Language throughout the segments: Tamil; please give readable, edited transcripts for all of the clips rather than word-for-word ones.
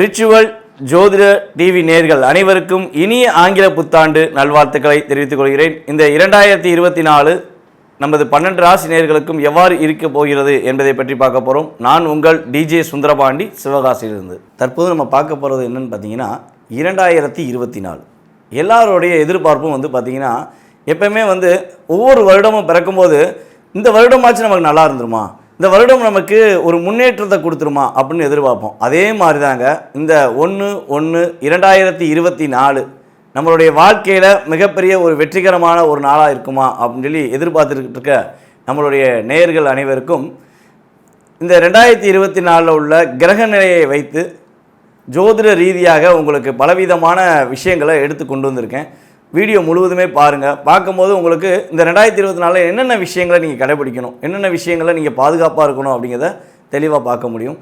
ரிச்சுவல் ஜோதிட டிவி நேயர்கள் அனைவருக்கும் இனிய ஆங்கில புத்தாண்டு நல்வாழ்த்துக்களை தெரிவித்துக் கொள்கிறேன். இந்த 2024 நமது 12 ராசி நேயர்களுக்கும் எவ்வாறு இருக்க போகிறது என்பதை பற்றி பார்க்க போகிறோம். நான் உங்கள் டிஜே சுந்தரபாண்டி சிவகாசியிலிருந்து. தற்போது நம்ம பார்க்க போகிறது என்னென்னு பார்த்தீங்கன்னா 2024 எல்லாருடைய எதிர்பார்ப்பும் பார்த்தீங்கன்னா எப்பவுமே ஒவ்வொரு வருடமும் பிறக்கும்போது இந்த வருடமாச்சு நமக்கு நல்லா இருந்துருமா, இந்த வருடம் நமக்கு ஒரு முன்னேற்றத்தை கொடுத்துருமா அப்படின்னு எதிர்பார்ப்போம். அதே மாதிரி தாங்க இந்த 1/1/2024 நம்மளுடைய வாழ்க்கையில் மிகப்பெரிய ஒரு வெற்றிகரமான ஒரு நாளாக இருக்குமா அப்படின்னு சொல்லி எதிர்பார்த்துக்கிட்டு இருக்க நம்மளுடைய நேயர்கள் அனைவருக்கும் இந்த 2024 உள்ள கிரக நிலையை வைத்து ஜோதிட ரீதியாக உங்களுக்கு பலவிதமான விஷயங்களை எடுத்து கொண்டு வந்திருக்கேன். வீடியோ முழுவதுமே பாருங்கள். பார்க்கும்போது உங்களுக்கு இந்த 2024 என்னென்ன விஷயங்களை நீங்கள் கடைபிடிக்கணும், என்னென்ன விஷயங்களை நீங்கள் பாதுகாப்பாக இருக்கணும் அப்படிங்கிறத தெளிவாக பார்க்க முடியும்.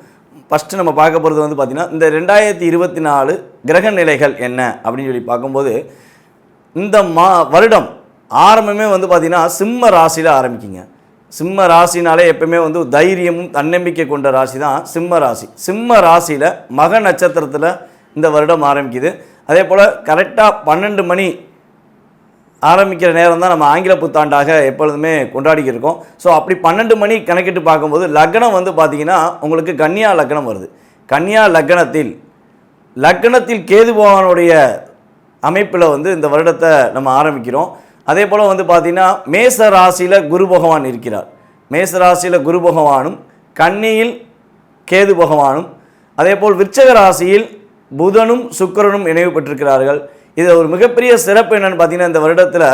ஃபஸ்ட்டு நம்ம பார்க்க போகிறது பார்த்திங்கன்னா இந்த 2024 கிரக நிலைகள் என்ன அப்படின்னு சொல்லி பார்க்கும்போது இந்த வருடம் ஆரம்பமே பார்த்திங்கன்னா சிம்ம ராசியில் ஆரம்பிக்குங்க. சிம்ம ராசினாலே எப்பவுமே தைரியமும் தன்னம்பிக்கை கொண்ட ராசி தான் சிம்ம ராசி. சிம்ம ராசியில் மக நட்சத்திரத்தில் இந்த வருடம் ஆரம்பிக்குது. அதே போல் கரெக்டாக 12 மணி ஆரம்பிக்கிற நேரம் தான் நம்ம ஆங்கில புத்தாண்டாக எப்பொழுதுமே கொண்டாடிக்கிருக்கோம். ஸோ அப்படி 12 மணி கணக்கிட்டு பார்க்கும்போது லக்னம் பார்த்திங்கன்னா உங்களுக்கு கன்னியா லக்னம் வருது. கன்னியா லக்னத்தில் கேது பகவானுடைய அமைப்பில் இந்த வருடத்தை நம்ம ஆரம்பிக்கிறோம். அதே போல் பார்த்திங்கன்னா மேச ராசியில் குரு பகவான் இருக்கிறார். மேச ராசியில் குரு பகவானும் கன்னியில் கேது பகவானும் அதே போல் விருச்சக ராசியில் புதனும் சுக்கிரனும் இணைவு பெற்றிருக்கிறார்கள். இது ஒரு மிகப்பெரிய சிறப்பு என்னென்னு பார்த்தீங்கன்னா இந்த வருடத்தில்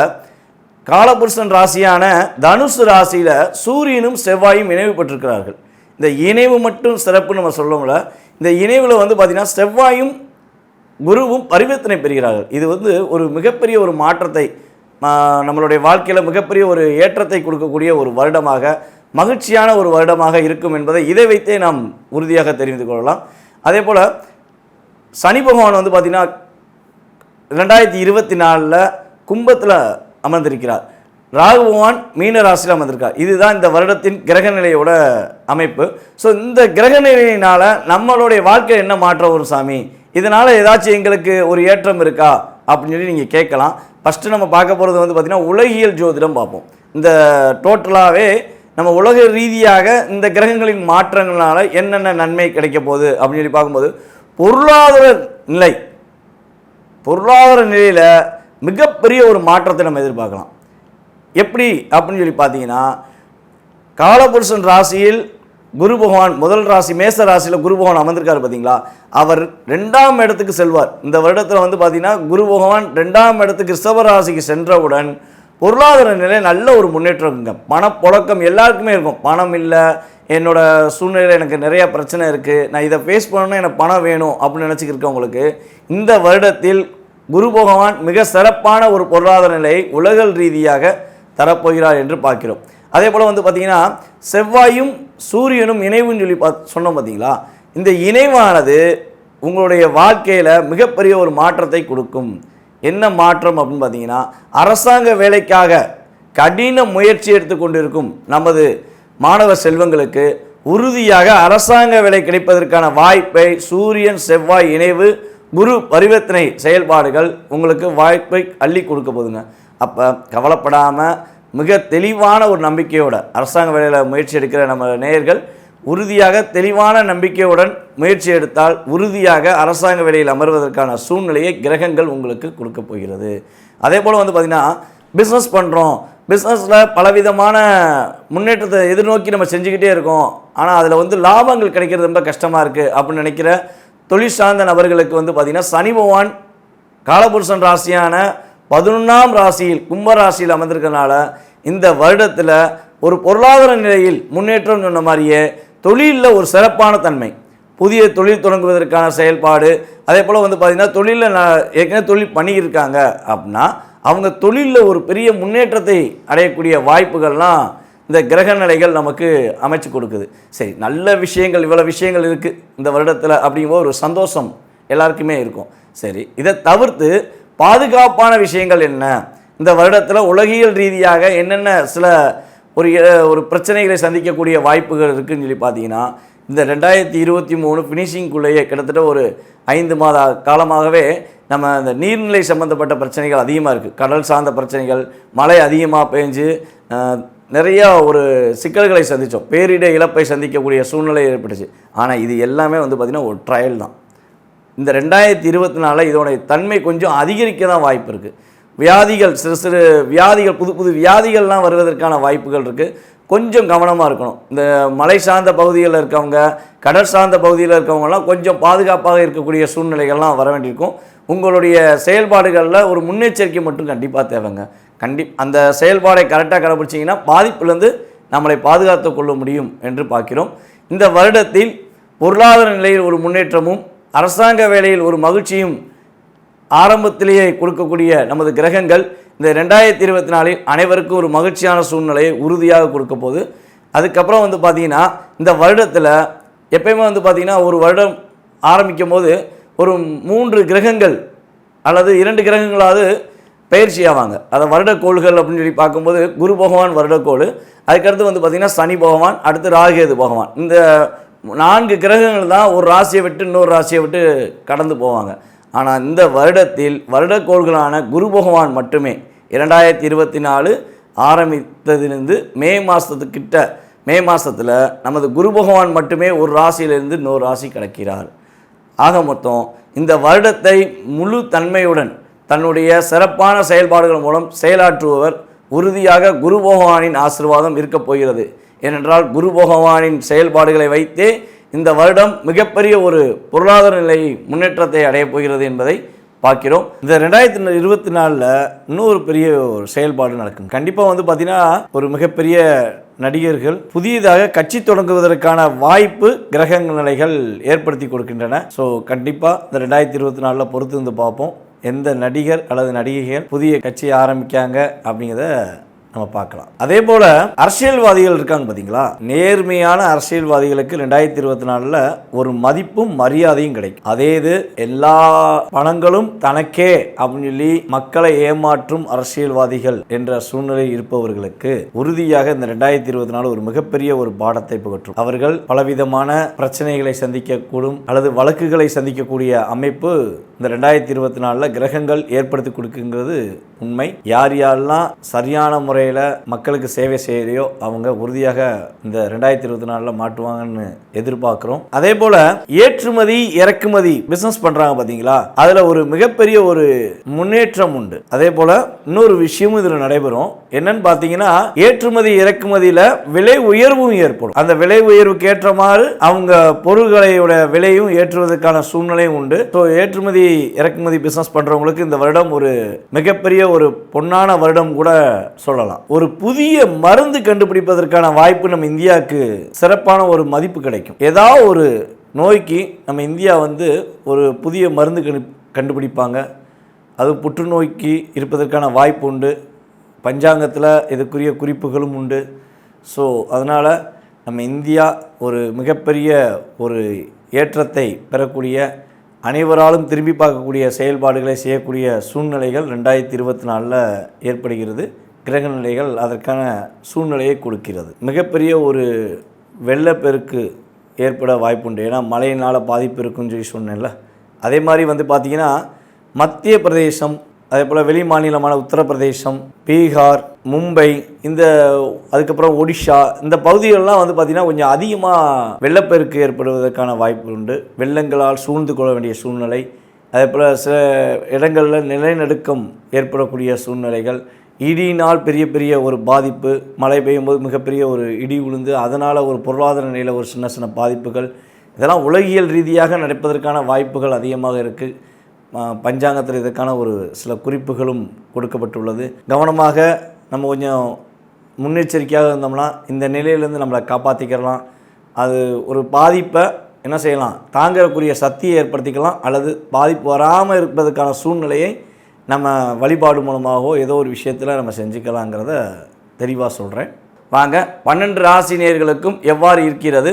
காலபுருஷன் ராசியான தனுசு ராசியில் சூரியனும் செவ்வாயும் இணைவு பெற்றிருக்கிறார்கள். இந்த இணைவு மட்டும் சிறப்பு நம்ம சொல்லல, இந்த இணைவில் பார்த்திங்கன்னா செவ்வாயும் குருவும் பரிவர்த்தனை பெறுகிறார்கள். இது ஒரு மிகப்பெரிய ஒரு மாற்றத்தை நம்மளுடைய வாழ்க்கையில் மிகப்பெரிய ஒரு ஏற்றத்தை கொடுக்கக்கூடிய ஒரு வருடமாக, மகிழ்ச்சியான ஒரு வருடமாக இருக்கும் என்பதை இதை வைத்தே நாம் உறுதியாக தெரிந்து கொள்ளலாம். அதே போல் சனி பகவான் பார்த்திங்கன்னா 2024 கும்பத்தில் அமர்ந்திருக்கிறார். ராகு பகவான் மீன ராசியில் அமர்ந்திருக்கார். இதுதான் இந்த வருடத்தின் கிரக நிலையோட அமைப்பு. ஸோ இந்த கிரக நிலையினால் நம்மளுடைய வாழ்க்கை என்ன மாற்றம் வரும் சாமி, இதனால் ஏதாச்சும் எங்களுக்கு ஒரு ஏற்றம் இருக்கா அப்படின்னு சொல்லி நீங்கள் கேட்கலாம். ஃபஸ்ட்டு நம்ம பார்க்க போகிறது பார்த்திங்கன்னா உலகியல் ஜோதிடம் பார்ப்போம். இந்த டோட்டலாகவே நம்ம உலக ரீதியாக இந்த கிரகங்களின் மாற்றங்களால் என்னென்ன நன்மை கிடைக்க போகுது அப்படின்னு சொல்லி பார்க்கும்போது பொருளாதார நிலையில் மிகப்பெரிய ஒரு மாற்றத்தை நம்ம எதிர்பார்க்கலாம். எப்படி அப்படின்னு சொல்லி பார்த்தீங்கன்னா காலபுருஷன் ராசியில் குரு பகவான் முதல் ராசி மேச ராசியில் குரு பகவான் அமர்ந்திருக்காரு பார்த்தீங்களா, அவர் 2ஆம் இடத்துக்கு செல்வார். இந்த வருடத்தில் பார்த்தீங்கன்னா குரு பகவான் 2ஆம் இடத்துக்கு ரிஷப ராசிக்கு சென்றவுடன் பொருளாதார நிலை நல்ல ஒரு முன்னேற்றம் இருக்குங்க. பணப்புழக்கம் எல்லாருக்குமே இருக்கும். பணம் இல்லை, என்னோடய சூழ்நிலையில் எனக்கு நிறையா பிரச்சனை இருக்குது, நான் இதை ஃபேஸ் பண்ணணுன்னா எனக்கு பணம் வேணும் அப்படின்னு நினச்சிக்கிருக்கவங்களுக்கு இந்த வருடத்தில் குரு பகவான் மிக சிறப்பான ஒரு பொருளாதார நிலையை உலக ரீதியாக தரப்போகிறார் என்று பார்க்கிறோம். அதே போல் பார்த்திங்கன்னா செவ்வாயும் சூரியனும் இணைவுன்னு சொல்லி சொன்னோம் பார்த்தீங்களா, இந்த இணைவானது உங்களுடைய வாழ்க்கையில் மிகப்பெரிய ஒரு மாற்றத்தை கொடுக்கும். என்ன மாற்றம் அப்படின்னு பார்த்தீங்கன்னா அரசாங்க வேலைக்காக கடின முயற்சி எடுத்துக்கொண்டிருக்கும் நமது மாணவ செல்வங்களுக்கு உறுதியாக அரசாங்க வேலை கிடைப்பதற்கான வாய்ப்பை சூரியன் செவ்வாய் இணைவு குரு பரிவர்த்தனை செயல்பாடுகள் உங்களுக்கு வாய்ப்பை அள்ளி கொடுக்க போதுங்க. அப்போ கவலைப்படாமல் மிக தெளிவான ஒரு நம்பிக்கையோட அரசாங்க வேலையில் முயற்சி எடுக்கிற நம்ம நேயர்கள் உறுதியாக தெளிவான நம்பிக்கையுடன் முயற்சி எடுத்தால் உறுதியாக அரசாங்க வேலையில் அமர்வதற்கான சூழ்நிலையை கிரகங்கள் உங்களுக்கு கொடுக்க போகிறது. அதே போல் பார்த்திங்கன்னா பிஸ்னஸ் பண்ணுறோம், பிஸ்னஸில் பலவிதமான முன்னேற்றத்தை எதிர்நோக்கி நம்ம செஞ்சுக்கிட்டே இருக்கோம், ஆனால் அதில் லாபங்கள் கிடைக்கிறது ரொம்ப கஷ்டமாக இருக்குது அப்படின்னு நினைக்கிற தொழில் சார்ந்த நபர்களுக்கு பார்த்திங்கன்னா சனி பகவான் காலபுருஷன் ராசியான 11ஆம் ராசியில் கும்ப ராசியில் அமர்ந்திருக்கிறதுனால இந்த வருடத்தில் ஒரு பொருளாதார நிலையில் முன்னேற்றம் சொன்ன மாதிரியே தொழிலில் ஒரு சிறப்பான தன்மை, புதிய தொழில் தொடங்குவதற்கான செயல்பாடு, அதே போல் பார்த்திங்கன்னா தொழிலில் ஏற்கனவே தொழில் பண்ணியிருக்காங்க அப்படின்னா அவங்க தொழிலில் ஒரு பெரிய முன்னேற்றத்தை அடையக்கூடிய வாய்ப்புகள்லாம் இந்த கிரக நிலைகள் நமக்கு அமைச்சு கொடுக்குது. சரி, நல்ல விஷயங்கள் இவ்வளோ விஷயங்கள் இருக்குது இந்த வருடத்தில் அப்படிங்கும்போது ஒரு சந்தோஷம் எல்லாருக்குமே இருக்கும். சரி, இதை தவிர்த்து பாதுகாப்பான விஷயங்கள் என்ன, இந்த வருடத்தில் உலகியல் ரீதியாக என்னென்ன சில ஒரு ஒரு பிரச்சனைகளை சந்திக்கக்கூடிய வாய்ப்புகள் இருக்குதுன்னு சொல்லி பார்த்தீங்கன்னா, இந்த 2023 ஃபினிஷிங்குள்ளேயே கிட்டத்தட்ட ஒரு 5 மாத காலமாகவே நம்ம இந்த நீர்நிலை சம்மந்தப்பட்ட பிரச்சனைகள் அதிகமாக இருக்குது. கடல் சார்ந்த பிரச்சனைகள், மழை அதிகமாக பெஞ்சு நிறையா ஒரு சிக்கல்களை சந்தித்தோம். பேரிட இழப்பை சந்திக்கக்கூடிய சூழ்நிலை ஏற்பட்டுச்சு. ஆனால் இது எல்லாமே வந்து பார்த்திங்கன்னா ஒரு ட்ரையல் தான். இந்த 2024 இதோடைய தன்மை கொஞ்சம் அதிகரிக்க தான் வாய்ப்பு இருக்குது. வியாதிகள், சிறு சிறு வியாதிகள், புது புது வியாதிகள்லாம் வருவதற்கான வாய்ப்புகள் இருக்குது. கொஞ்சம் கவனமாக இருக்கணும். இந்த மலை சார்ந்த பகுதிகளில் இருக்கவங்க, கடல் சார்ந்த பகுதியில் இருக்கவங்கலாம் கொஞ்சம் பாதுகாப்பாக இருக்கக்கூடிய சூழ்நிலைகள்லாம் வர வேண்டியிருக்கும். உங்களுடைய செயல்பாடுகளில் ஒரு முன்னெச்சரிக்கை மட்டும் கண்டிப்பாக தேவைங்க. அந்த செயல்பாடை கரெக்டாக கடைபிடிச்சிங்கன்னா பாதிப்புலேருந்து நம்மளை பாதுகாத்து கொள்ள முடியும் என்று பார்க்கிறோம். இந்த வருடத்தில் பொருளாதார நிலையில் ஒரு முன்னேற்றமும், அரசாங்க வேலையில் ஒரு மகிழ்ச்சியும் ஆரம்பத்திலேயே கொடுக்கக்கூடிய நமது கிரகங்கள் இந்த 2024 அனைவருக்கும் ஒரு மகிழ்ச்சியான சூழ்நிலையை உறுதியாக கொடுக்க போகுது. அதுக்கப்புறம் வந்து பார்த்திங்கன்னா, இந்த வருடத்தில் எப்பயுமே வந்து பார்த்திங்கன்னா ஒரு வருடம் ஆரம்பிக்கும் போது ஒரு 3 கிரகங்கள் அல்லது 2 கிரகங்களாவது பயிற்சி ஆவாங்க. அதை வருடக்கோள்கள் அப்படின்னு சொல்லி பார்க்கும்போது குரு பகவான் வருடக்கோள், அதுக்கடுத்து வந்து பார்த்திங்கன்னா சனி பகவான், அடுத்து ராகுகேது பகவான். இந்த 4 கிரகங்கள் தான் ஒரு ராசியை விட்டு இன்னொரு ராசியை விட்டு கடந்து போவாங்க. ஆனால் இந்த வருடத்தில் வருடக்கோள்களான குரு பகவான் மட்டுமே 2024 ஆரம்பித்ததிலிருந்து மே மாதத்தில் நமது குரு பகவான் மட்டுமே ஒரு ராசியிலிருந்து இன்னொரு ராசி கிடக்கிறார். ஆக மொத்தம் இந்த வருடத்தை முழு தன்மையுடன் தன்னுடைய சிறப்பான செயல்பாடுகள் மூலம் செயலாற்றுபவர் உறுதியாக குரு பகவானின் ஆசீர்வாதம் இருக்கப் போகிறது. ஏனென்றால் குரு பகவானின் செயல்பாடுகளை வைத்தே இந்த வருடம் மிகப்பெரிய ஒரு பொருளாதார நிலை முன்னேற்றத்தை அடையப் போகிறது என்பதை பார்க்கிறோம். இந்த 2024 இன்னொரு பெரிய ஒரு செயல்பாடு நடக்கும். கண்டிப்பாக வந்து பார்த்திங்கன்னா ஒரு மிகப்பெரிய நடிகர்கள் புதியதாக கட்சி தொடங்குவதற்கான வாய்ப்பு கிரக நிலைகள் ஏற்படுத்தி கொடுக்கின்றன. ஸோ கண்டிப்பாக இந்த 2024 பொறுத்து வந்து பார்ப்போம் எந்த நடிகர் அல்லது நடிகைகள் புதிய கட்சியை ஆரம்பிக்காங்க அப்படிங்கிறத நம்ம பார்க்கலாம். அதே போல் அரசியல்வாதிகள் இருக்காங்க பார்த்தீங்களா, நேர்மையான அரசியல்வாதிகளுக்கு 2024 ஒரு மதிப்பும் மரியாதையும் கிடைக்கும். அதே இது எல்லா பணங்களும் தனக்கே அப்படின்னு சொல்லி மக்களை ஏமாற்றும் அரசியல்வாதிகள் என்ற சூழ்நிலை இருப்பவர்களுக்கு உறுதியாக இந்த 2024 ஒரு மிகப்பெரிய ஒரு பாடத்தை புகற்றும். அவர்கள் பலவிதமான பிரச்சனைகளை சந்திக்கக்கூடும் அல்லது வழக்குகளை சந்திக்கக்கூடிய அமைப்பு இந்த 2024 கிரகங்கள் ஏற்படுத்தி கொடுக்குங்கிறது உண்மை. யார் யாரெல்லாம் சரியான முறையில் மக்களுக்கு சேவை செய்யறையோ அவங்க உறுதியாக இந்த 2024 மாட்டுவாங்கன்னு எதிர்பார்க்கிறோம். அதே போல ஏற்றுமதி இறக்குமதி பிசினஸ் பண்றாங்க பாத்தீங்களா, அதுல ஒரு மிகப்பெரிய ஒரு முன்னேற்றம் உண்டு. அதே போல இன்னொரு விஷயமும் இதுல நடைபெறும். என்னன்னு பாத்தீங்கன்னா, ஏற்றுமதி இறக்குமதியில விலை உயர்வும் ஏற்படும். அந்த விலை உயர்வுக்கு ஏற்றமாறு அவங்க பொருள்களோட விலையும் ஏற்றுவதற்கான சூழ்நிலையும் உண்டு. ஏற்றுமதி இறக்குமதி பிசினஸ் பண்றவங்களுக்கு இந்த வருடம் ஒரு மிகப்பெரிய ஒரு பொன்னான வருடம் கூட சொல்லலாம். ஒரு புதிய மருந்து கண்டுபிடிப்பதற்கான வாய்ப்பு நம்ம இந்தியாவுக்கு சிறப்பான ஒரு மதிப்பு கிடைக்கும். ஏதாவது ஒரு நோய்க்கு நம்ம இந்தியா வந்து ஒரு புதிய மருந்து கண்டுபிடிப்பாங்க. அது புற்றுநோய்க்கு இருப்பதற்கான வாய்ப்பு உண்டு. பஞ்சாங்கத்தில் இதுக்குரிய குறிப்புகளும் உண்டு. ஸோ அதனால் நம்ம இந்தியா ஒரு மிகப்பெரிய ஒரு ஏற்றத்தை பெறக்கூடிய, அனைவராலும் திரும்பி பார்க்கக்கூடிய செயல்பாடுகளை செய்யக்கூடிய சூழ்நிலைகள் 2024 ஏற்படுகிறது. கிரக நிலைகள் அதற்கான சூழ்நிலையை கொடுக்கிறது. மிகப்பெரிய ஒரு வெள்ளப்பெருக்கு ஏற்பட வாய்ப்புண்டு. ஏன்னா மழையினால் பாதிப்பு இருக்குன்னு சொல்லி சொன்னேன்ல. அதே மாதிரி வந்து பார்த்திங்கன்னா மத்திய பிரதேசம், அதே போல் வெளி மாநிலமான உத்தரப்பிரதேசம், பீகார், மும்பை, அதுக்கப்புறம் ஒடிஷா, இந்த பகுதிகளெலாம் வந்து பார்த்திங்கன்னா கொஞ்சம் அதிகமாக வெள்ளப்பெருக்கு ஏற்படுவதற்கான வாய்ப்பு உண்டு. வெள்ளங்களால் சூழ்ந்து கொள்ள வேண்டிய சூழ்நிலை, அதே போல் சில இடங்களில் நிலநடுக்கம் ஏற்படக்கூடிய சூழ்நிலைகள், இடியினால் பெரிய பெரிய ஒரு பாதிப்பு, மழை பெய்யும் போது மிகப்பெரிய ஒரு இடி விழுந்து அதனால் ஒரு பொருளாதார நிலையில் ஒரு சின்ன சின்ன பாதிப்புகள், இதெல்லாம் உலகியல் ரீதியாக நடப்பதற்கான வாய்ப்புகள் அதிகமாக இருக்குது. பஞ்சாங்கத்தில் இதற்கான ஒரு சில குறிப்புகளும் கொடுக்கப்பட்டுள்ளது. கவனமாக நம்ம கொஞ்சம் முன்னெச்சரிக்கையாக இருந்தோம்னா இந்த நிலையிலேருந்து நம்மளை காப்பாற்றிக்கலாம். அது ஒரு பாதிப்பை என்ன செய்யலாம், தாங்கக்கூடிய சக்தியை ஏற்படுத்திக்கலாம். அல்லது பாதிப்பு வராமல் இருப்பதற்கான சூழ்நிலையை நம்ம வழிபாடு மூலமாகவோ ஏதோ ஒரு விஷயத்தில் நம்ம செஞ்சுக்கலாங்கிறத தெளிவாக சொல்கிறேன். வாங்க 12 ராசி நேயர்களுக்கும் எவ்வாறு இருக்கிறது,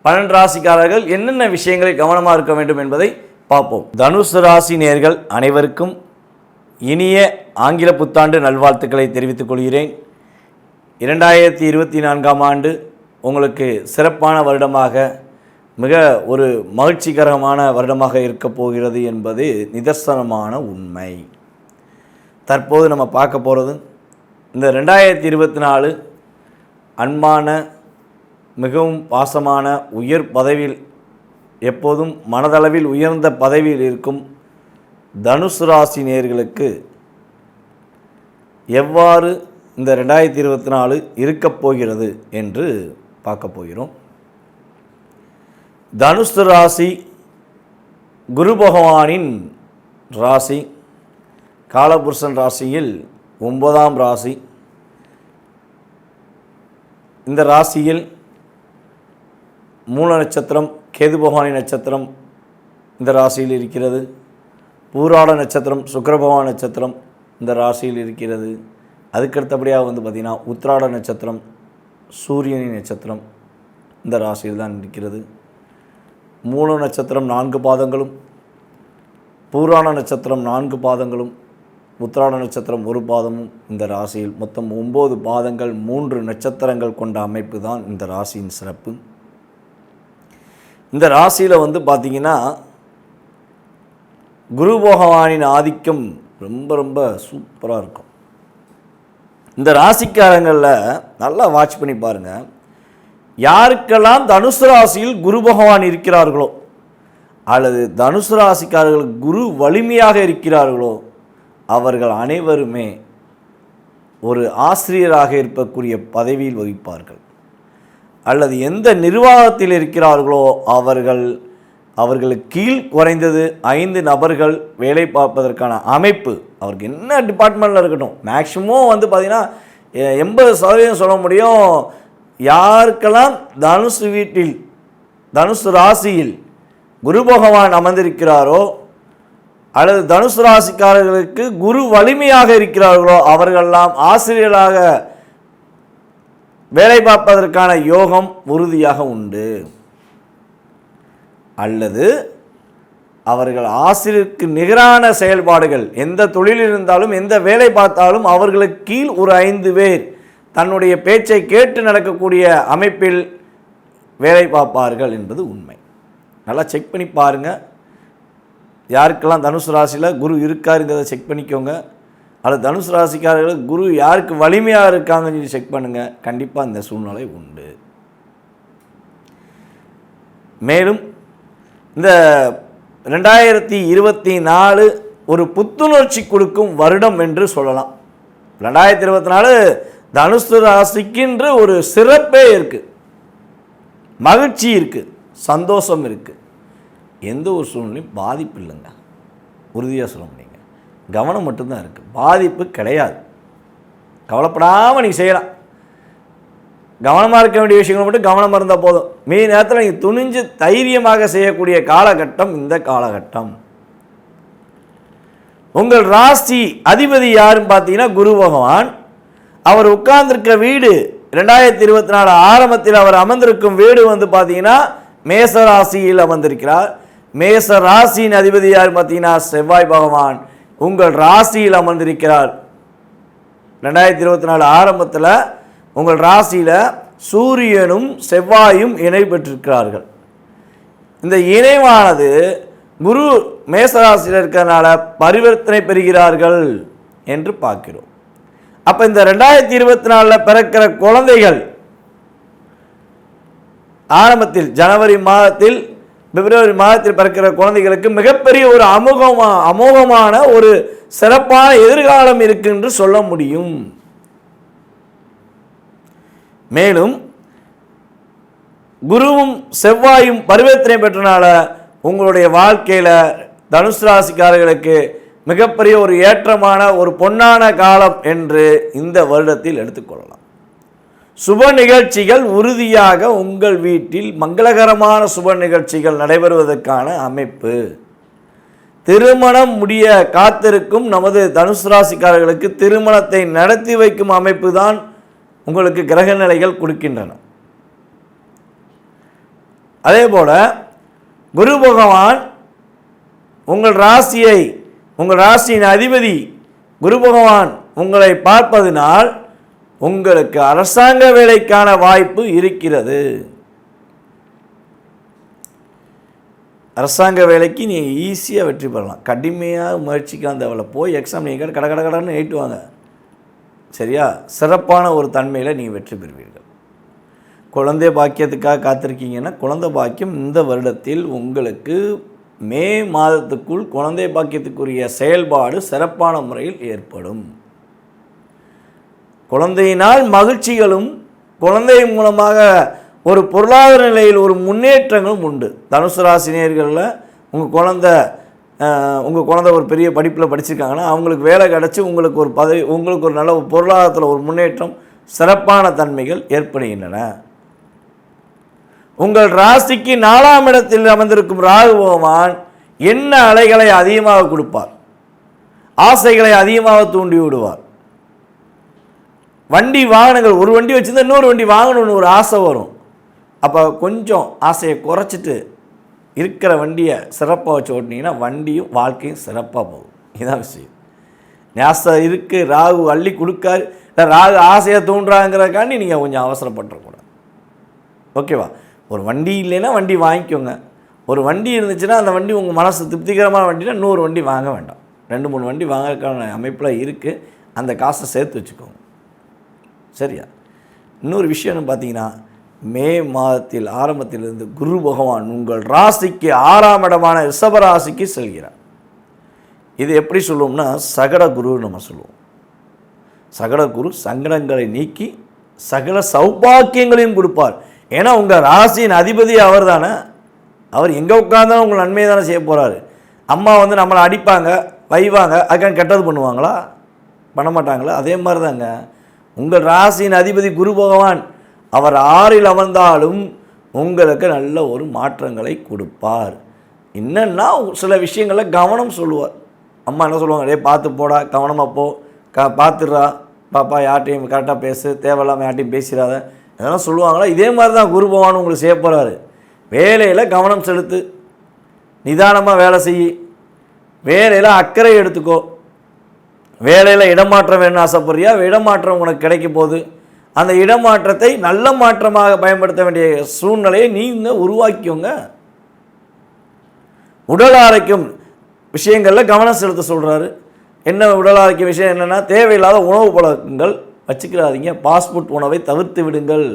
12 ராசிக்காரர்கள் என்னென்ன விஷயங்களில் கவனமாக இருக்க வேண்டும் என்பதை பார்ப்போம். தனுசு ராசி நேயர்கள் அனைவருக்கும் இனிய ஆங்கில புத்தாண்டு நல்வாழ்த்துக்களை தெரிவித்துக் கொள்கிறேன். 2024ஆம் ஆண்டு உங்களுக்கு சிறப்பான வருடமாக, மிக ஒரு மகிழ்ச்சிகரமான வருடமாக இருக்கப் போகிறது என்பது நிதர்சனமான உண்மை. தற்போது நம்ம பார்க்க போகிறது இந்த 2024 அன்பான, மிகவும் பாசமான, உயர் பதவியில், எப்போதும் மனதளவில் உயர்ந்த பதவியில் இருக்கும் தனுசு ராசி நேயர்களுக்கு எவ்வாறு இந்த 2024 இருக்கப் போகிறது என்று பார்க்க போகிறோம். தனுசு ராசி குரு பகவானின் ராசி, காலபுருஷன் ராசியில் 9ஆம் ராசி. இந்த ராசியில் மூல நட்சத்திரம், கேது பகவானின் நட்சத்திரம் இந்த ராசியில் இருக்கிறது. பூராட நட்சத்திரம், சுக்கிர பகவான் நட்சத்திரம் இந்த ராசியில் இருக்கிறது. அதுக்கடுத்தபடியாக பார்த்திங்கன்னா உத்திராட நட்சத்திரம், சூரியனின் நட்சத்திரம் இந்த ராசியில் தான் இருக்கிறது. மூல நட்சத்திரம் 4 பாதங்களும், பூராட நட்சத்திரம் 4 பாதங்களும், உத்திராட நட்சத்திரம் 1 பாதமும் இந்த ராசியில், மொத்தம் 9 பாதங்கள், 3 நட்சத்திரங்கள் கொண்ட அமைப்பு தான் இந்த ராசியின் சிறப்பு. இந்த ராசியில் பார்த்திங்கன்னா குரு பகவானின் ஆதிக்கம் ரொம்ப ரொம்ப சூப்பராக இருக்கும். இந்த ராசிக்காரங்களில் நல்லா வாட்ச் பண்ணி பாருங்கள். யாருக்கெல்லாம் தனுசு ராசியில் குரு பகவான் இருக்கிறார்களோ, அல்லது தனுசு ராசிக்காரர்களுக்கு குரு வலிமையாக இருக்கிறார்களோ, அவர்கள் அனைவருமே ஒரு ஆசிரியராக இருக்கக்கூடிய பதவியில் வகிப்பார்கள். அல்லது எந்த நிர்வாகத்தில் இருக்கிறார்களோ அவர்களுக்கு கீழ் குறைந்தது 5 நபர்கள் வேலை பார்ப்பதற்கான அமைப்பு, அவருக்கு என்ன டிபார்ட்மெண்ட்டில் இருக்கட்டும், மேக்ஸிமம் பார்த்திங்கன்னா 80% சொல்ல முடியும். யாருக்கெல்லாம் தனுசு வீட்டில், தனுசு ராசியில் குரு பகவான் அமர்ந்திருக்கிறாரோ, அல்லது தனுசு ராசிக்காரர்களுக்கு குரு வலிமையாக இருக்கிறார்களோ, அவர்களெல்லாம் ஆசிரியராக வேலை பார்ப்பதற்கான யோகம் உறுதியாக உண்டு. அல்லது அவர்கள் ஆசிரியருக்கு நிகரான செயல்பாடுகள், எந்த தொழில் இருந்தாலும், எந்த வேலை பார்த்தாலும் அவர்களுக்கு கீழ் ஒரு 5 பேர் தன்னுடைய பேச்சை கேட்டு நடக்கக்கூடிய அமைப்பில் வேலை பார்ப்பார்கள் என்பது உண்மை. நல்லா செக் பண்ணி பாருங்கள். யாருக்கெல்லாம் தனுசு ராசியில் குரு இருக்காருங்கிறத செக் பண்ணிக்கோங்க. அல்லது தனுசு ராசிக்காரர்கள் குரு யாருக்கு வலிமையாக இருக்காங்கன்னு சொல்லி செக் பண்ணுங்கள். கண்டிப்பாக இந்த சூழ்நிலை உண்டு. மேலும் இந்த 2024 ஒரு புத்துணர்ச்சி கொடுக்கும் வருடம் என்று சொல்லலாம். 2024 தனுசு ராசிக்குன்று ஒரு சிறப்பே இருக்குது, மகிழ்ச்சி இருக்குது, சந்தோஷம் இருக்குது. எந்த ஒரு சூழ்நிலையும் பாதிப்பு இல்லைங்க, உறுதியாக சொல்ல முடியுங்க. கவனம் மட்டும்தான் இருக்குது, பாதிப்பு கிடையாது. கவலைப்படாமல் நீங்கள் செய்யலாம். கவனமாக இருக்க வேண்டிய விஷயங்கள் மட்டும் கவனமாக இருந்தால் போதும். மீதி நேரத்தில் நீங்கள் துணிஞ்சு தைரியமாக செய்யக்கூடிய காலகட்டம் இந்த காலகட்டம். உங்கள் ராசி அதிபதி யாருன்னு பார்த்தீங்கன்னா குரு பகவான். அவர் உட்கார்ந்திருக்க வீடு 2024 ஆரம்பத்தில் அவர் அமர்ந்திருக்கும் வீடு பார்த்தீங்கன்னா மேச ராசியில் அமர்ந்திருக்கிறார். மேச ராசியின் அதிபதி யார் பார்த்தீங்கன்னா செவ்வாய் பகவான் உங்கள் ராசியில் அமர்ந்திருக்கிறார். 2024 ஆரம்பத்தில் உங்கள் ராசியில் சூரியனும் செவ்வாயும் இணை பெற்றிருக்கிறார்கள். இந்த இணைவானது குரு மேசராசியில் இருக்கிறதுனால பரிவர்த்தனை பெறுகிறார்கள் என்று பார்க்கிறோம். அப்போ இந்த 2024 பிறக்கிற குழந்தைகள் ஆரம்பத்தில் ஜனவரி மாதத்தில், பிப்ரவரி மாதத்தில் பிறக்கிற குழந்தைகளுக்கு மிகப்பெரிய ஒரு அமோகமான ஒரு சிறப்பான எதிர்காலம் இருக்கு என்று சொல்ல முடியும். மேலும் குருவும் செவ்வாயும் பரிவர்த்தனை பெற்றனால உங்களுடைய வாழ்க்கையில் தனுசு ராசிக்காரர்களுக்கு மிகப்பெரிய ஒரு ஏற்றமான ஒரு பொன்னான காலம் என்று இந்த வருடத்தில் எடுத்துக்கொள்ளலாம். சுப நிகழ்ச்சிகள் உறுதியாக உங்கள் வீட்டில் மங்களகரமான சுப நிகழ்ச்சிகள் நடைபெறுவதற்கான அமைப்பு. திருமணம் முடிய காத்திருக்கும் நமது தனுசு ராசிக்காரர்களுக்கு திருமணத்தை நடத்தி வைக்கும் அமைப்பு தான் உங்களுக்கு கிரக நிலைகள் கொடுக்கின்றன. அதே போல குரு பகவான் உங்கள் ராசியின் அதிபதி குரு பகவான் உங்களை பார்ப்பதனால் உங்களுக்கு அரசாங்க வேலைக்கான வாய்ப்பு இருக்கிறது. அரசாங்க வேலைக்கு நீங்கள் ஈஸியாக வெற்றி பெறலாம். கடுமையாக முயற்சிக்கலாம் தேவையில்ல. போய் எக்ஸாம் நீங்கள் கடன்னு எழுட்டுவாங்க. சரியா? சிறப்பான ஒரு தன்மையில் நீங்கள் வெற்றி பெறுவீர்கள். குழந்தை பாக்கியத்துக்காக காத்திருக்கீங்கன்னா குழந்தை பாக்கியம் இந்த வருடத்தில் உங்களுக்கு மே மாதத்துக்குள் குழந்தை பாக்கியத்துக்குரிய செயல்பாடு சிறப்பான முறையில் ஏற்படும். குழந்தையினால் மகிழ்ச்சிகளும் குழந்தை மூலமாக ஒரு பொருளாதார நிலையில் ஒரு முன்னேற்றங்களும் உண்டு. தனுசு ராசினியர்களில் உங்கள் குழந்தை ஒரு பெரிய படிப்பில் படிச்சிருக்காங்கன்னா அவங்களுக்கு வேலை கிடச்சி உங்களுக்கு ஒரு பதவி, உங்களுக்கு ஒரு நல்ல பொருளாதாரத்தில் ஒரு முன்னேற்றம், சிறப்பான தன்மைகள் ஏற்படுகின்றன. உங்கள் ராசிக்கு 4ஆம் இடத்தில் அமர்ந்திருக்கும் ராகு பகவான் என்ன அலைகளை அதிகமாக கொடுப்பார், ஆசைகளை அதிகமாக தூண்டி விடுவார். வண்டி வாகனங்கள், ஒரு வண்டி வச்சுருந்தா இன்னொரு வண்டி வாங்கணும்னு ஒரு ஆசை வரும். அப்போ கொஞ்சம் ஆசையை குறைச்சிட்டு இருக்கிற வண்டியை சிறப்பாக வச்சு ஓட்டினீங்கன்னா வண்டியும் வாழ்க்கையும் சிறப்பாக போகும். இதுதான் விஷயம். ஆசை இருக்குது, ராகு அள்ளி கொடுக்காரு, இல்லை ராகு ஆசையை தூண்டுறாங்கிறதுக்காண்டி நீங்கள் கொஞ்சம் அவசரப்பட்டுறக்கூடாது. ஓகேவா? ஒரு வண்டி இல்லைன்னா வண்டி வாங்கிக்கோங்க. ஒரு வண்டி இருந்துச்சுன்னா அந்த வண்டி உங்கள் மனசு திருப்திகரமான வண்டினா இன்னொரு வண்டி வாங்க வேண்டாம். 2-3 வண்டி வாங்கறதுக்கான அமைப்பில் இருக்குது. அந்த காசை சேர்த்து வச்சுக்கோங்க. சரியா? இன்னொரு விஷயம்னு பார்த்தீங்கன்னா, மே மாதத்தில் ஆரம்பத்திலிருந்து குரு பகவான் உங்கள் ராசிக்கு 6ஆம் இடமான ரிஷப ராசிக்கு செல்கிறார். இது எப்படி சொல்லுவோம்னா சகட குருன்னு நம்ம சொல்லுவோம். சகட குரு சங்கடங்களை நீக்கி சகல சௌபாக்கியங்களையும் கொடுப்பார். ஏன்னா உங்கள் ராசியின் அதிபதி அவர் தானே. அவர் எங்கே உட்கார்ந்தாலும் உங்கள் நன்மையை தானே செய்ய போகிறாரு. அம்மா நம்மளை அடிப்பாங்க, வைவாங்க, அதுக்காக கெட்டது பண்ணுவாங்களா? பண்ண மாட்டாங்களா? அதே மாதிரி தாங்க உங்கள் ராசியின் அதிபதி குரு பகவான் அவர் 6இல் அமர்ந்தாலும் உங்களுக்கு நல்ல ஒரு மாற்றங்களை கொடுப்பார். என்னன்னா சில விஷயங்களில் கவனம் சொல்லுவார். அம்மா என்ன சொல்லுவாங்க, டே பார்த்து போடா, கவனமாக போ, பார்த்துடுறா பாப்பா, யார்ட்டையும் கரெக்டாக பேசு, தேவையில்லாமல் யார்ட்டையும் பேசிடாத, இதெல்லாம் சொல்லுவாங்களா? இதே மாதிரி தான் குரு பகவான் உங்களுக்கு செய்ய போகிறாரு. வேலையில் கவனம் செலுத்து, நிதானமாக வேலை செய், வேலையில் அக்கறை எடுத்துக்கோ. வேலையில் இடமாற்றம் வேணும்னு ஆசைப்படுறியா? இடமாற்றம் உனக்கு கிடைக்க போகுது. அந்த இடமாற்றத்தை நல்ல மாற்றமாக பயன்படுத்த வேண்டிய சூழ்நிலையை நீங்கள் உருவாக்கிக்கோங்க. உடல் ஆரோக்கியம் விஷயங்களில் கவனம் செலுத்த சொல்கிறாரு. என்ன உடல் ஆரோக்கிய விஷயம் என்னென்னா, தேவையில்லாத உணவு பழக்கங்கள் வச்சுக்கிறாதீங்க. பாஸ்போர்ட் உணவை தவிர்த்து விடுங்கள்.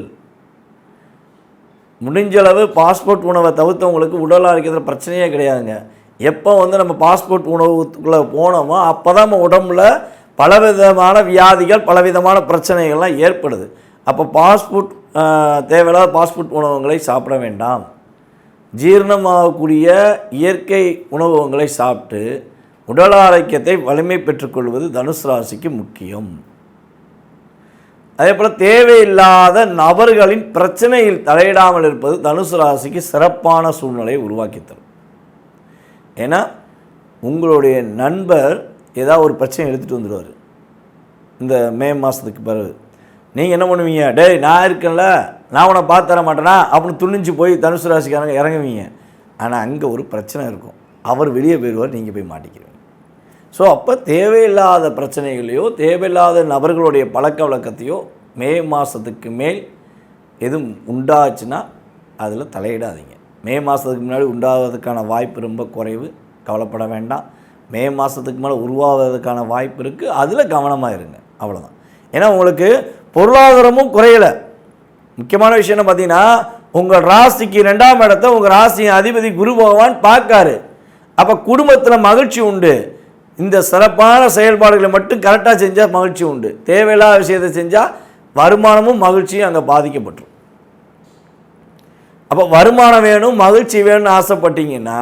முடிஞ்சளவு பாஸ்போர்ட் உணவை தவிர்த்தவங்களுக்கு உடல் ஆரோக்கியத்தில் பிரச்சனையே கிடையாதுங்க. எப்போ நம்ம பாஸ்போர்ட் உணவுக்குள்ளே போனோமோ அப்போ தான் நம்ம உடம்புல பலவிதமான வியாதிகள், பலவிதமான பிரச்சனைகள்லாம் ஏற்படுது. அப்போ தேவையில்லாத பாஸ்போர்ட் உணவுகளை சாப்பிட வேண்டாம். ஜீரணமாகக்கூடிய இயற்கை உணவுகளை சாப்பிட்டு உடல் ஆரோக்கியத்தை வலிமை பெற்றுக்கொள்வது தனுசு ராசிக்கு முக்கியம். அதே போல் தேவையில்லாத நபர்களின் பிரச்சனையில் தலையிடாமல் இருப்பது தனுசு ராசிக்கு சிறப்பான சூழ்நிலையை உருவாக்கி தரும். ஏன்னா உங்களுடைய நண்பர் ஏதாவது ஒரு பிரச்சனை எடுத்துகிட்டு வந்துடுவார். இந்த மே மாதத்துக்கு பிறகு நீங்கள் என்ன பண்ணுவீங்க? டேய் நான் இருக்கேன்ல, நான் உன்னை பார்த்து தர மாட்டேனா அப்படின்னு துணிஞ்சு போய் தனுசு ராசிக்காரங்க இறங்குவீங்க. ஆனால் அங்கே ஒரு பிரச்சனை இருக்கும். அவர் வெளியே போயிடுவார், நீங்கள் போய் மாட்டிக்கிறீங்க. ஸோ அப்போ தேவையில்லாத பிரச்சனைகளையோ தேவையில்லாத நபர்களுடைய பழக்க வழக்கத்தையோ மே மாதத்துக்கு மேல் எதுவும் உண்டாச்சுன்னா அதில் தலையிடாதீங்க. மே மாதத்துக்கு முன்னாடி உண்டாவதுக்கான வாய்ப்பு ரொம்ப குறைவு, கவலைப்பட வேண்டாம். மே மாதத்துக்கு மேலே உருவாவதற்கான வாய்ப்பு இருக்குது, அதில் கவனமாக இருங்க. அவ்வளோதான். ஏன்னா உங்களுக்கு பொருளாதாரமும் குறையலை. முக்கியமான விஷயம் என்ன பார்த்தீங்கன்னா, உங்கள் ராசிக்கு 2ஆம் இடத்தை உங்கள் ராசியின் அதிபதி குரு பகவான் பார்க்காரு. அப்போ குடும்பத்தில் மகிழ்ச்சி உண்டு. இந்த சிறப்பான செயல்பாடுகளை மட்டும் கரெக்டாக செஞ்சால் மகிழ்ச்சி உண்டு. தேவையில்லாத விஷயத்தை செஞ்சால் வருமானமும் மகிழ்ச்சியும் அங்கே பாதிக்கப்பட்டுரும். அப்போ வருமானம் வேணும், மகிழ்ச்சி வேணும்னு ஆசைப்பட்டீங்கன்னா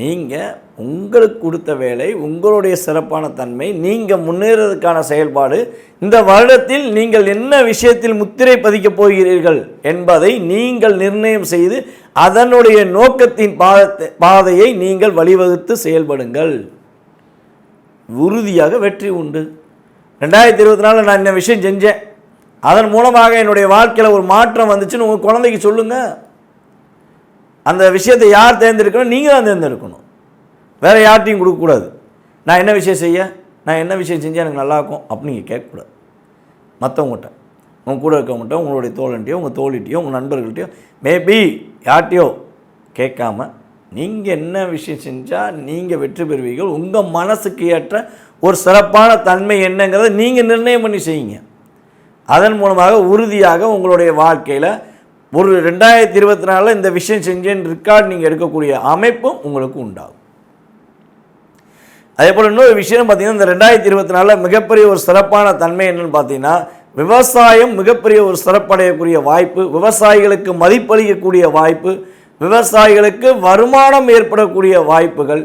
நீங்கள் உங்களுக்கு கொடுத்த வேலை, உங்களுடைய சிறப்பான தன்மை, நீங்கள் முன்னேறதுக்கான செயல்பாடு, இந்த வருடத்தில் நீங்கள் என்ன விஷயத்தில் முத்திரை பதிக்கப் போகிறீர்கள் என்பதை நீங்கள் நிர்ணயம் செய்து அதனுடைய நோக்கத்தின் பாதையை நீங்கள் வழிவகுத்து செயல்படுங்கள். உறுதியாக வெற்றி உண்டு. 2024 நான் இந்த விஷயம் செஞ்சேன், அதன் மூலமாக என்னுடைய வாழ்க்கையில் ஒரு மாற்றம் வந்துச்சுன்னு உங்கள் குழந்தைக்கு சொல்லுங்கள். அந்த விஷயத்தை யார் தேர்ந்தெடுக்கணும்? நீங்கள் தான் தேர்ந்தெடுக்கணும். வேறு யார்ட்டையும் கொடுக்கக்கூடாது. நான் என்ன விஷயம் செஞ்சேன் எனக்கு நல்லாயிருக்கும் அப்படின்னு நீங்கள் கேட்கக்கூடாது. மற்றவங்ககிட்ட, உங்கள் கூட இருக்கவங்ககிட்ட, உங்களுடைய தோழன்ட்டையோ, உங்கள் தோழிட்டையோ, உங்கள் நண்பர்கள்ட்டையோ, மேபி யார்ட்டையோ கேட்காம நீங்கள் என்ன விஷயம் செஞ்சால் நீங்கள் வெற்றி பெறுவீர்கள், உங்கள் மனசுக்கு ஏற்ற ஒரு சிறப்பான தன்மை என்னங்கிறத நீங்கள் நிர்ணயம் பண்ணி செய்யுங்க. அதன் மூலமாக உறுதியாக உங்களுடைய வாழ்க்கையில் ஒரு 2024 இந்த விஷயம் செஞ்சேன்னு ரெக்கார்ட் நீங்கள் எடுக்கக்கூடிய அமைப்பும் உங்களுக்கு உண்டாகும். அதே போல் இன்னொரு விஷயம் பார்த்தீங்கன்னா, இந்த 2024 மிகப்பெரிய ஒரு சிறப்பான தன்மை என்னென்னு பார்த்தீங்கன்னா, விவசாயம் மிகப்பெரிய ஒரு சிறப்படையக்கூடிய வாய்ப்பு, விவசாயிகளுக்கு மதிப்பளிக்கக்கூடிய வாய்ப்பு, விவசாயிகளுக்கு வருமானம் ஏற்படக்கூடிய வாய்ப்புகள்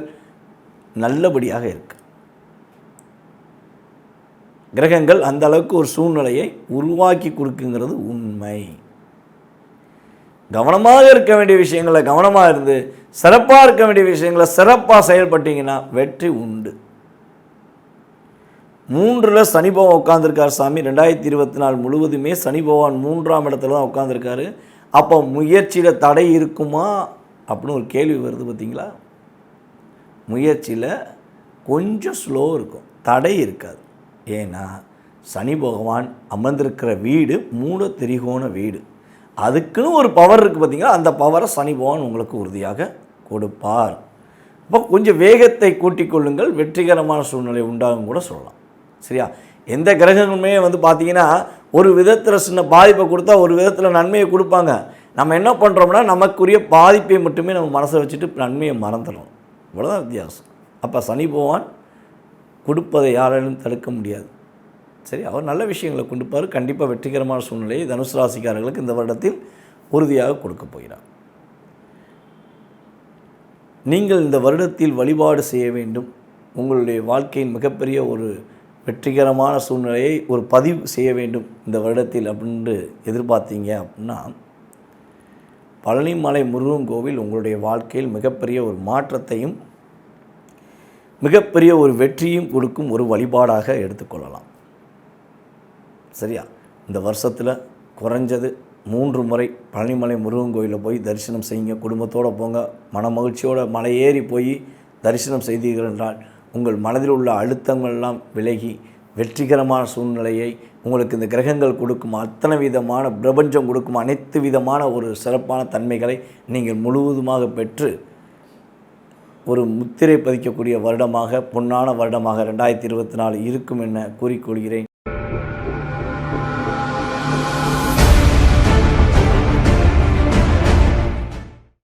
நல்லபடியாக இருக்கு. கிரகங்கள் அந்த அளவுக்கு ஒரு சூழ்நிலையை உருவாக்கி கொடுக்குங்கிறது உண்மை. கவனமாக இருக்க வேண்டிய விஷயங்களில் கவனமாக இருந்து சிறப்பாக இருக்க வேண்டிய விஷயங்களை சிறப்பாக செயல்பட்டீங்கன்னா வெற்றி உண்டு. 3ல் சனி பகவான் உட்காந்துருக்கார் சாமி. 2024 முழுவதுமே சனி பகவான் 3ஆம் இடத்துல தான் உட்காந்துருக்காரு. அப்போ முயற்சியில் தடை இருக்குமா அப்படின்னு ஒரு கேள்வி வருது பார்த்தீங்களா? முயற்சியில் கொஞ்சம் ஸ்லோ இருக்கும், தடை இருக்காது. ஏன்னா சனி பகவான் அமர்ந்திருக்கிற வீடு 3 திரிகோண வீடு. அதுக்குன்னு ஒரு பவர் இருக்குது பார்த்தீங்களா? அந்த பவரை சனி பகவான் உங்களுக்கு உறுதியாக கொடுப்பார். அப்போ கொஞ்சம் வேகத்தை கூட்டிக் கொள்ளுங்கள், வெற்றிகரமான சூழ்நிலை உண்டாகும் கூட சொல்லலாம். சரியா? எந்த கிரகங்களுமே பார்த்தீங்கன்னா ஒரு விதத்தில் சின்ன பாதிப்பை கொடுத்தா ஒரு விதத்தில் நன்மையை கொடுப்பாங்க. நம்ம என்ன பண்ணுறோம்னா நமக்குரிய பாதிப்பை மட்டுமே நம்ம மனசை வச்சுட்டு நன்மையை மறந்துடும். இவ்வளோதான் வித்தியாசம். அப்போ சனி பகவான் கொடுப்பதை யாராலும் தடுக்க முடியாது. சரி, அவர் நல்ல விஷயங்களை கொடுப்பார். கண்டிப்பாக வெற்றிகரமான சூழ்நிலையை தனுசு ராசிக்காரர்களுக்கு இந்த வருடத்தில் உறுதியாக கொடுக்க போகிறார். நீங்கள் இந்த வருடத்தில் வழிபாடு செய்ய வேண்டும். உங்களுடைய வாழ்க்கையின் மிகப்பெரிய ஒரு வெற்றிகரமான சூழ்நிலையை ஒரு பதிவு செய்ய வேண்டும் இந்த வருடத்தில் அப்படின்னு எதிர்பார்த்தீங்க அப்படின்னா, பழனிமலை முருகன் கோவில் உங்களுடைய வாழ்க்கையில் மிகப்பெரிய ஒரு மாற்றத்தையும் மிகப்பெரிய ஒரு வெற்றியும் கொடுக்கும் ஒரு வழிபாடாக எடுத்துக்கொள்ளலாம். சரியா? இந்த வருஷத்தில் குறைஞ்சது 3 முறை பழனிமலை முருகன் கோயிலில் போய் தரிசனம் செய்யுங்க. குடும்பத்தோடு போங்க. மன மகிழ்ச்சியோடு மலை ஏறி போய் தரிசனம் செய்தீர்கள் என்றால் உங்கள் மனதில் உள்ள அழுத்தங்கள்லாம் விலகி வெற்றிகரமான சூழ்நிலையை உங்களுக்கு இந்த கிரகங்கள் கொடுக்கும் அத்தனை விதமான பிரபஞ்சம் கொடுக்கும் அனைத்து விதமான ஒரு சிறப்பான தன்மைகளை நீங்கள் முழுவதுமாக பெற்று ஒரு முத்திரை பதிக்கக்கூடிய வருடமாக, பொன்னான வருடமாக 2024 இருக்கும் என கூறிக்கொள்கிறேன்.